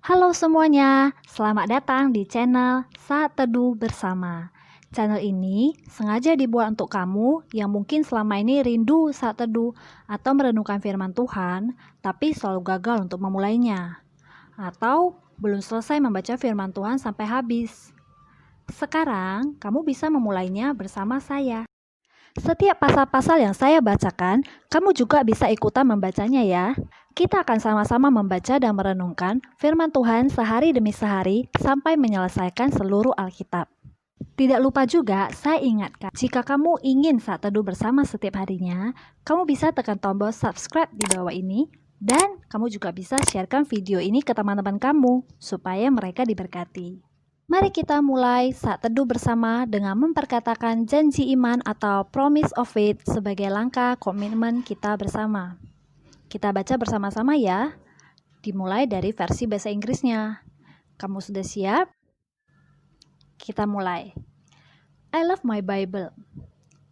Halo semuanya, selamat datang di channel Saat Teduh Bersama. Channel ini sengaja dibuat untuk kamu yang mungkin selama ini rindu saat teduh atau merenungkan firman Tuhan, tapi selalu gagal untuk memulainya. Atau belum selesai membaca firman Tuhan sampai habis. Sekarang, kamu bisa memulainya bersama saya. Setiap pasal-pasal yang saya bacakan, kamu juga bisa ikutan membacanya ya. Kita akan sama-sama membaca dan merenungkan firman Tuhan sehari demi sehari sampai menyelesaikan seluruh Alkitab. Tidak lupa juga, saya ingatkan, jika kamu ingin saat teduh bersama setiap harinya, kamu bisa tekan tombol subscribe di bawah ini, dan kamu juga bisa sharekan video ini ke teman-teman kamu, supaya mereka diberkati. Mari kita mulai saat teduh bersama dengan memperkatakan janji iman atau promise of faith sebagai langkah komitmen kita bersama. Kita baca bersama-sama ya. Dimulai dari versi bahasa Inggrisnya. Kamu sudah siap? Kita mulai. I love my Bible.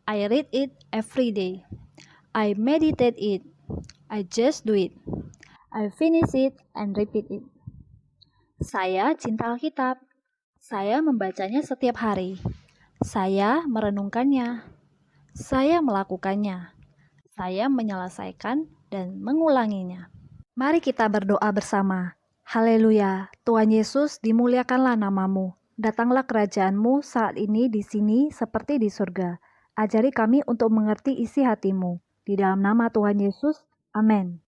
I read it every day. I meditate it. I just do it. I finish it and repeat it. Saya cinta Alkitab. Saya membacanya setiap hari. Saya merenungkannya. Saya melakukannya. Saya menyelesaikan dan mengulanginya. Mari kita berdoa bersama. Haleluya, Tuhan Yesus, dimuliakanlah namamu. Datanglah kerajaanmu saat ini di sini seperti di surga. Ajari kami untuk mengerti isi hatimu. Di dalam nama Tuhan Yesus, amin.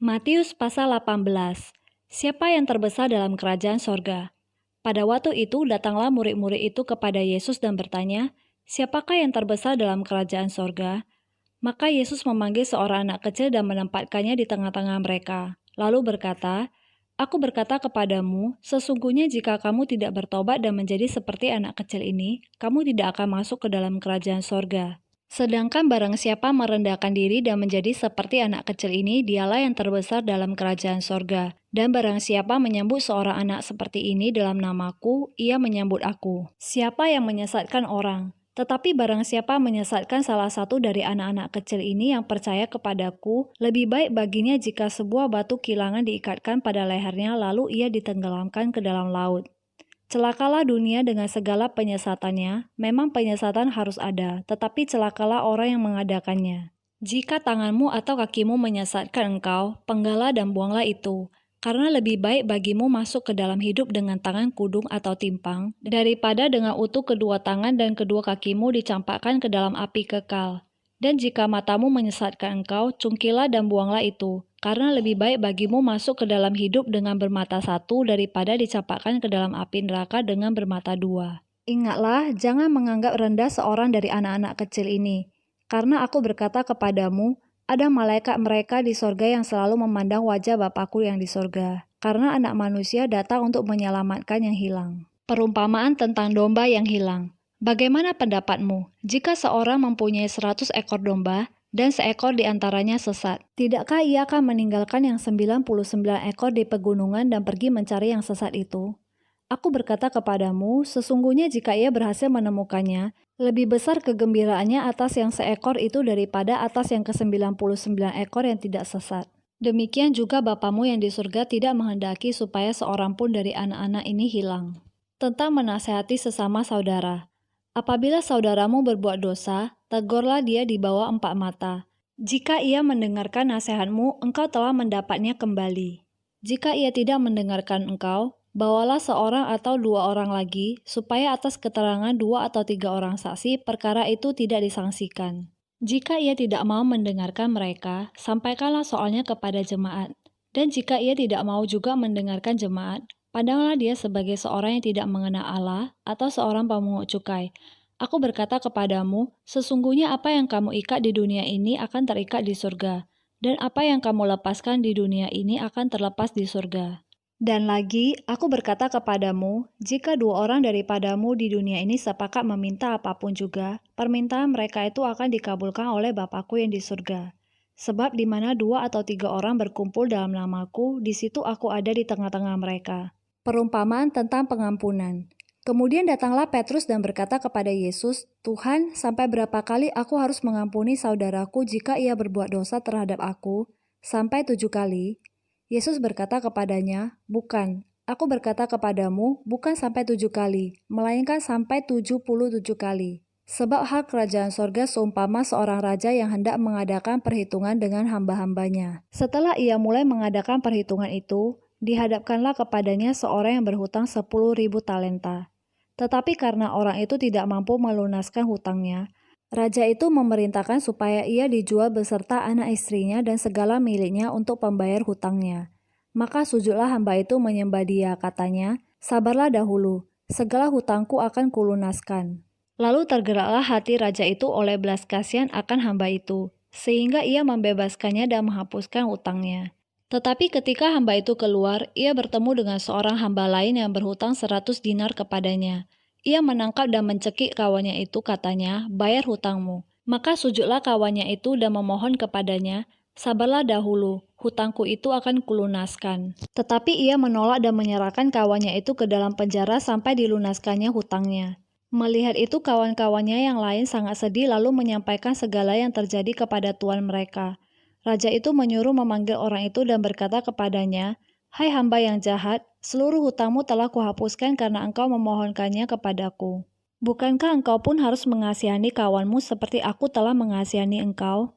Matius pasal 18. Siapa yang terbesar dalam kerajaan sorga? Pada waktu itu datanglah murid-murid itu kepada Yesus dan bertanya, "Siapakah yang terbesar dalam kerajaan sorga?" Maka Yesus memanggil seorang anak kecil dan menempatkannya di tengah-tengah mereka. Lalu berkata, "Aku berkata kepadamu, sesungguhnya jika kamu tidak bertobat dan menjadi seperti anak kecil ini, kamu tidak akan masuk ke dalam kerajaan sorga. Sedangkan barang siapa merendahkan diri dan menjadi seperti anak kecil ini, dialah yang terbesar dalam kerajaan sorga. Dan barang siapa menyambut seorang anak seperti ini dalam namaku, ia menyambut aku. Siapa yang menyesatkan orang? Tetapi barang siapa menyesatkan salah satu dari anak-anak kecil ini yang percaya kepadaku, lebih baik baginya jika sebuah batu kilangan diikatkan pada lehernya lalu ia ditenggelamkan ke dalam laut. Celakalah dunia dengan segala penyesatannya, memang penyesatan harus ada, tetapi celakalah orang yang mengadakannya. Jika tanganmu atau kakimu menyesatkan engkau, penggalah dan buanglah itu, karena lebih baik bagimu masuk ke dalam hidup dengan tangan kudung atau timpang, daripada dengan utuh kedua tangan dan kedua kakimu dicampakkan ke dalam api kekal. Dan jika matamu menyesatkan engkau, cungkilah dan buanglah itu, karena lebih baik bagimu masuk ke dalam hidup dengan bermata satu daripada dicampakkan ke dalam api neraka dengan bermata dua. Ingatlah, jangan menganggap rendah seorang dari anak-anak kecil ini, karena aku berkata kepadamu, ada malaikat mereka di sorga yang selalu memandang wajah Bapakku yang di sorga, karena anak manusia datang untuk menyelamatkan yang hilang. Perumpamaan tentang domba yang hilang. Bagaimana pendapatmu, jika seorang mempunyai 100 ekor domba, dan seekor di antaranya sesat? Tidakkah ia akan meninggalkan yang 99 ekor di pegunungan dan pergi mencari yang sesat itu? Aku berkata kepadamu, sesungguhnya jika ia berhasil menemukannya, lebih besar kegembiraannya atas yang seekor itu daripada atas yang ke-99 ekor yang tidak sesat. Demikian juga Bapamu yang di surga tidak menghendaki supaya seorang pun dari anak-anak ini hilang. Tentang menasehati sesama saudara. Apabila saudaramu berbuat dosa, tegurlah dia di bawah 4 mata. Jika ia mendengarkan nasihatmu, engkau telah mendapatnya kembali. Jika ia tidak mendengarkan engkau, bawalah seorang atau 2 orang lagi, supaya atas keterangan 2 atau 3 orang saksi, perkara itu tidak disangsikan. Jika ia tidak mau mendengarkan mereka, sampaikanlah soalnya kepada jemaat. Dan jika ia tidak mau juga mendengarkan jemaat, pandanglah dia sebagai seorang yang tidak mengenal Allah atau seorang pemungut cukai. Aku berkata kepadamu, sesungguhnya apa yang kamu ikat di dunia ini akan terikat di surga, dan apa yang kamu lepaskan di dunia ini akan terlepas di surga. Dan lagi, aku berkata kepadamu, jika 2 orang daripadamu di dunia ini sepakat meminta apapun juga, permintaan mereka itu akan dikabulkan oleh Bapakku yang di surga. Sebab di mana 2 atau 3 orang berkumpul dalam namaku, di situ aku ada di tengah-tengah mereka. Perumpamaan tentang pengampunan. Kemudian datanglah Petrus dan berkata kepada Yesus, "Tuhan, sampai berapa kali aku harus mengampuni saudaraku jika ia berbuat dosa terhadap aku? Sampai 7 kali?" Yesus berkata kepadanya, "Bukan, Aku berkata kepadamu, bukan sampai 7 kali, melainkan sampai 77 kali. Sebab hak kerajaan sorga seumpama seorang raja yang hendak mengadakan perhitungan dengan hamba-hambanya. Setelah ia mulai mengadakan perhitungan itu, dihadapkanlah kepadanya seorang yang berhutang 10.000 talenta. Tetapi karena orang itu tidak mampu melunaskan hutangnya, raja itu memerintahkan supaya ia dijual beserta anak istrinya dan segala miliknya untuk pembayar hutangnya. Maka sujudlah hamba itu menyembah dia, katanya, sabarlah dahulu, segala hutangku akan kulunaskan. Lalu tergeraklah hati raja itu oleh belas kasihan akan hamba itu, sehingga ia membebaskannya dan menghapuskan hutangnya. Tetapi ketika hamba itu keluar, ia bertemu dengan seorang hamba lain yang berhutang 100 dinar kepadanya. Ia menangkap dan mencekik kawannya itu, katanya, bayar hutangmu. Maka sujudlah kawannya itu dan memohon kepadanya, sabarlah dahulu, hutangku itu akan kulunaskan. Tetapi ia menolak dan menyerahkan kawannya itu ke dalam penjara sampai dilunaskannya hutangnya. Melihat itu kawan-kawannya yang lain sangat sedih lalu menyampaikan segala yang terjadi kepada tuan mereka. Raja itu menyuruh memanggil orang itu dan berkata kepadanya, "Hai hamba yang jahat, seluruh hutangmu telah kuhapuskan karena engkau memohonkannya kepadaku. Bukankah engkau pun harus mengasihani kawanmu seperti aku telah mengasihani engkau?"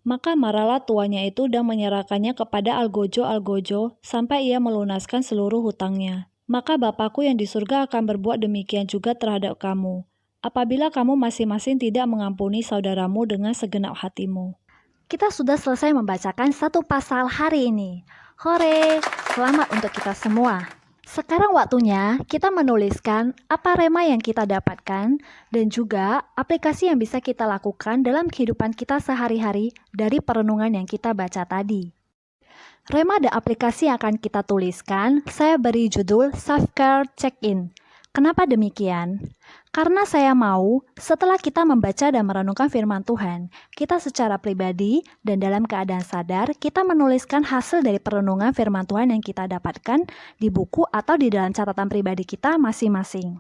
Maka marahlah tuannya itu dan menyerahkannya kepada algojo-algojo sampai ia melunaskan seluruh hutangnya. Maka Bapakku yang di surga akan berbuat demikian juga terhadap kamu, apabila kamu masing-masing tidak mengampuni saudaramu dengan segenap hatimu. Kita sudah selesai membacakan satu pasal hari ini. Hore, selamat untuk kita semua. Sekarang waktunya kita menuliskan apa rema yang kita dapatkan dan juga aplikasi yang bisa kita lakukan dalam kehidupan kita sehari-hari dari perenungan yang kita baca tadi. Rema dan aplikasi yang akan kita tuliskan, saya beri judul Self-Care Check-in. Kenapa demikian? Karena saya mau setelah kita membaca dan merenungkan firman Tuhan, kita secara pribadi dan dalam keadaan sadar, kita menuliskan hasil dari perenungan firman Tuhan yang kita dapatkan di buku atau di dalam catatan pribadi kita masing-masing.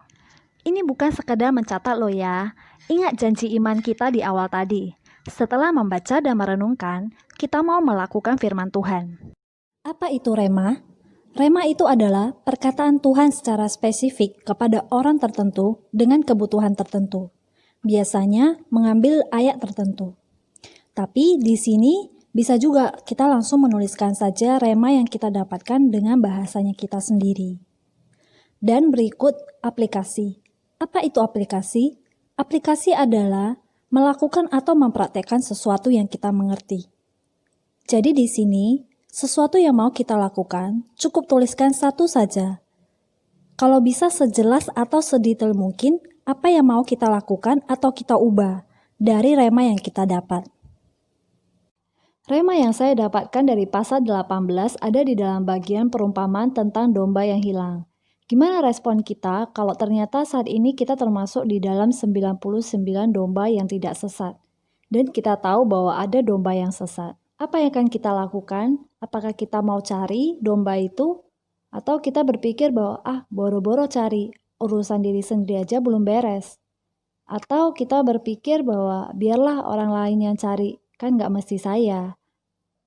Ini bukan sekedar mencatat loh ya, ingat janji iman kita di awal tadi. Setelah membaca dan merenungkan, kita mau melakukan firman Tuhan. Apa itu rema? Rema itu adalah perkataan Tuhan secara spesifik kepada orang tertentu dengan kebutuhan tertentu. Biasanya mengambil ayat tertentu. Tapi di sini bisa juga kita langsung menuliskan saja rema yang kita dapatkan dengan bahasanya kita sendiri. Dan berikut aplikasi. Apa itu aplikasi? Aplikasi adalah melakukan atau mempraktekkan sesuatu yang kita mengerti. Jadi di sini, sesuatu yang mau kita lakukan, cukup tuliskan satu saja. Kalau bisa sejelas atau sedetail mungkin, apa yang mau kita lakukan atau kita ubah dari rema yang kita dapat. Rema yang saya dapatkan dari pasal 18 ada di dalam bagian perumpamaan tentang domba yang hilang. Gimana respon kita kalau ternyata saat ini kita termasuk di dalam 99 domba yang tidak sesat? Dan kita tahu bahwa ada domba yang sesat. Apa yang akan kita lakukan? Apakah kita mau cari domba itu? Atau kita berpikir bahwa boro-boro cari, urusan diri sendiri aja belum beres. Atau kita berpikir bahwa biarlah orang lain yang cari, kan nggak mesti saya.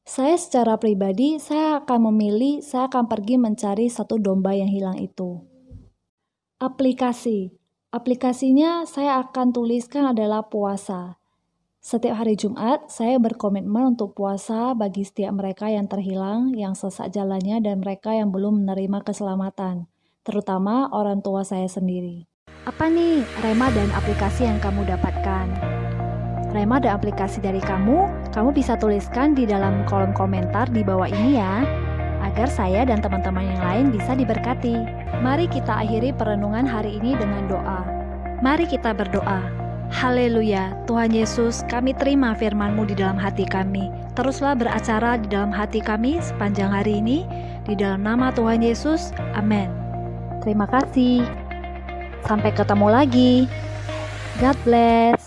Saya secara pribadi, saya akan pergi mencari satu domba yang hilang itu. Aplikasi. Aplikasinya saya akan tuliskan adalah puasa. Setiap hari Jumat, saya berkomitmen untuk puasa bagi setiap mereka yang terhilang, yang sesat jalannya, dan mereka yang belum menerima keselamatan, terutama orang tua saya sendiri. Apa nih rema dan aplikasi yang kamu dapatkan? Rema dan aplikasi dari kamu bisa tuliskan di dalam kolom komentar di bawah ini ya, agar saya dan teman-teman yang lain bisa diberkati. Mari kita akhiri perenungan hari ini dengan doa. Mari kita berdoa. Haleluya, Tuhan Yesus, kami terima firman-Mu di dalam hati kami. Teruslah beracara di dalam hati kami sepanjang hari ini, di dalam nama Tuhan Yesus, amin. Terima kasih. Sampai ketemu lagi. God bless.